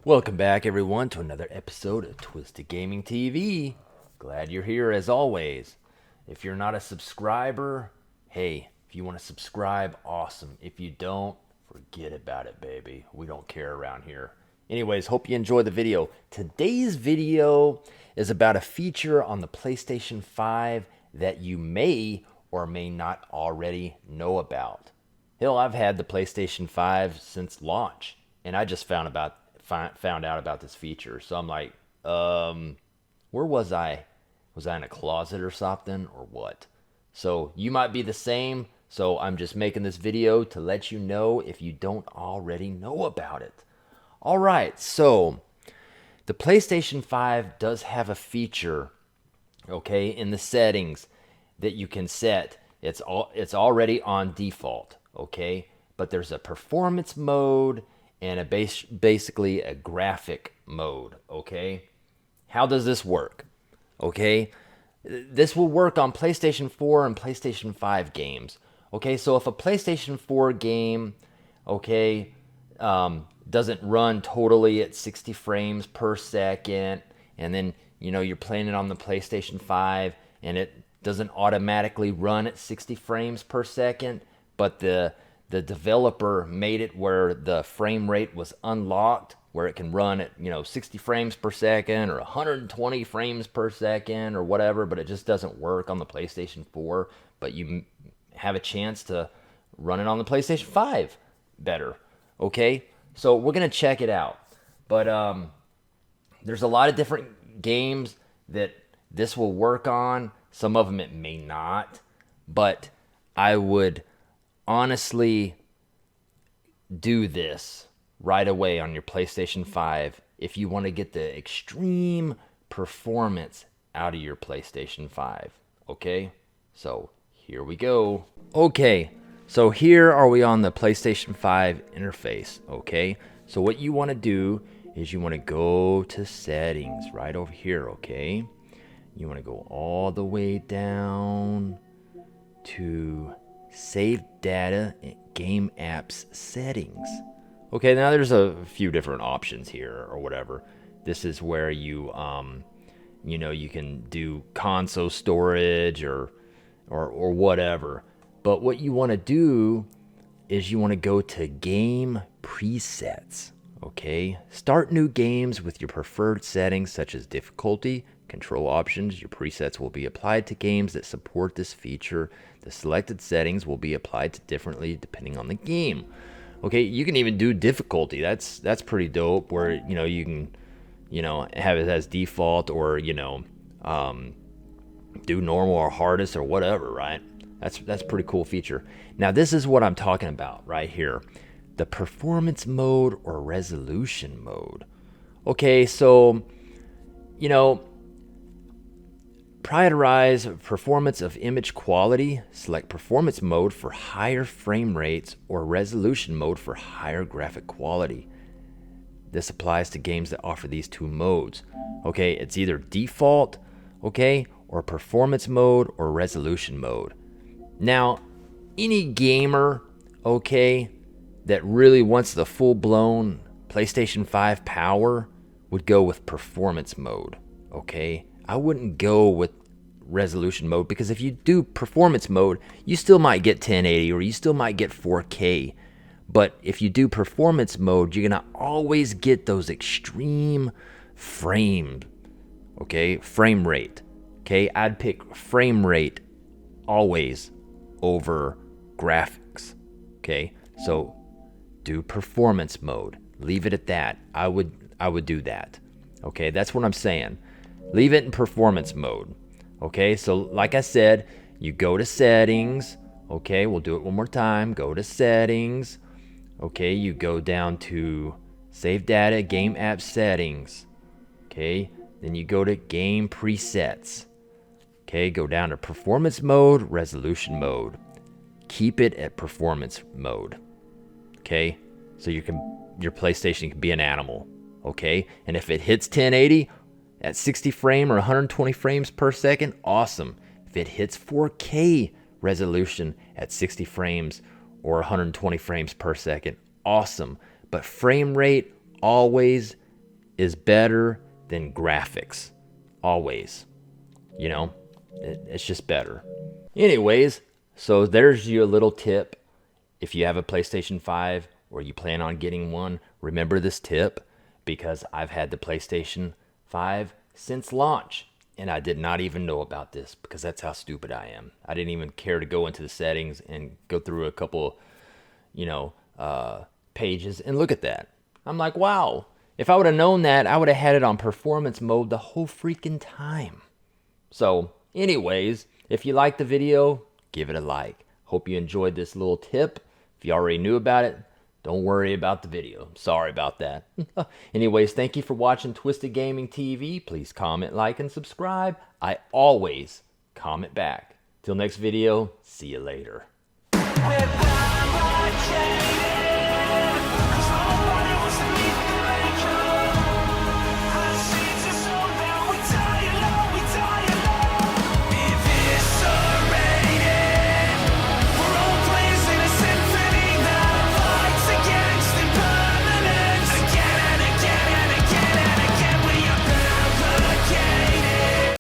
Welcome back, everyone, to another episode of Twisted Gaming TV. Glad you're here as always. If you're not a subscriber, hey, if you want to subscribe, awesome. If you don't, forget about it, baby. We don't care around here. Anyways, hope you enjoy the video. Today's video is about a feature on the PlayStation 5 that you may or may not already know about. Hell, I've had the PlayStation 5 since launch, and I just found out about this feature. So I'm like, where was I? Was I in a closet or something, or what? So you might be the same. So I'm just making this video to let you know if you don't already know about it. All right, so the PlayStation 5 does have a feature, okay, in the settings that you can set. It's already on default, okay? But there's a performance mode and basically a graphic mode, okay? How does this work? Okay? This will work on PlayStation 4 and PlayStation 5 games. Okay, so if a PlayStation 4 game, okay, doesn't run totally at 60 frames per second, and then, you're playing it on the PlayStation 5, and it doesn't automatically run at 60 frames per second, but the developer made it where the frame rate was unlocked, where it can run at 60 frames per second or 120 frames per second or whatever, but it just doesn't work on the PlayStation 4. But you have a chance to run it on the PlayStation 5 better. Okay, so we're gonna check it out. But there's a lot of different games that this will work on. Some of them it may not, but I would honestly do this right away on your PlayStation 5 if you want to get the extreme performance out of your PlayStation 5. Okay? So here we go. Okay, so here are we on the PlayStation 5 interface. Okay? So what you want to do is you want to go to settings right over here. Okay? You want to go all the way down to save data game apps settings. Okay, now there's a few different options here or whatever. This is where you you can do console storage or whatever. But what you want to do is you want to go to game presets. Okay, start new games with your preferred settings such as difficulty, control options. Your presets will be applied to games that support this feature. The selected settings will be applied to differently depending on the game. Okay, you can even do difficulty. That's pretty dope. Where you can have it as default or do normal or hardest or whatever. Right? That's a pretty cool feature. Now this is what I'm talking about right here. The performance mode or resolution mode. Okay, so prioritize performance of image quality. Select performance mode for higher frame rates or resolution mode for higher graphic quality. This applies to games that offer these two modes. Okay, it's either default, okay, or performance mode or resolution mode. Now, any gamer, okay, that really wants the full-blown PlayStation 5 power would go with performance mode, okay? I wouldn't go with resolution mode because if you do performance mode, you still might get 1080 or you still might get 4K. But if you do performance mode, you're going to always get those extreme frame rate. Okay, I'd pick frame rate always over graphics. Okay, so do performance mode. Leave it at that. I would do that. Okay, that's what I'm saying. Leave it in performance mode. Okay, so like I said, you go to settings. Okay, we'll do it one more time. Go to settings. Okay, you go down to save data, game app settings. Okay, then you go to game presets. Okay, go down to performance mode, resolution mode. Keep it at performance mode. Okay, so your PlayStation can be an animal. Okay, and if it hits 1080 at 60 frame or 120 frames per second, awesome. If it hits 4K resolution at 60 frames or 120 frames per second, awesome. But frame rate always is better than graphics. Always. You know, it's just better. Anyways, so there's your little tip. If you have a PlayStation 5 or you plan on getting one, remember this tip, because I've had the PlayStation 5 since launch and I did not even know about this, because that's how stupid I am. I didn't even care to go into the settings and go through a couple, pages and look at that. I'm like, wow, if I would have known that, I would have had it on performance mode the whole freaking time. So anyways, if you liked the video, give it a like. Hope you enjoyed this little tip. If you already knew about it, don't worry about the video. Sorry about that. Anyways, thank you for watching Twisted Gaming TV. Please comment, like, and subscribe. I always comment back. Till next video, see you later.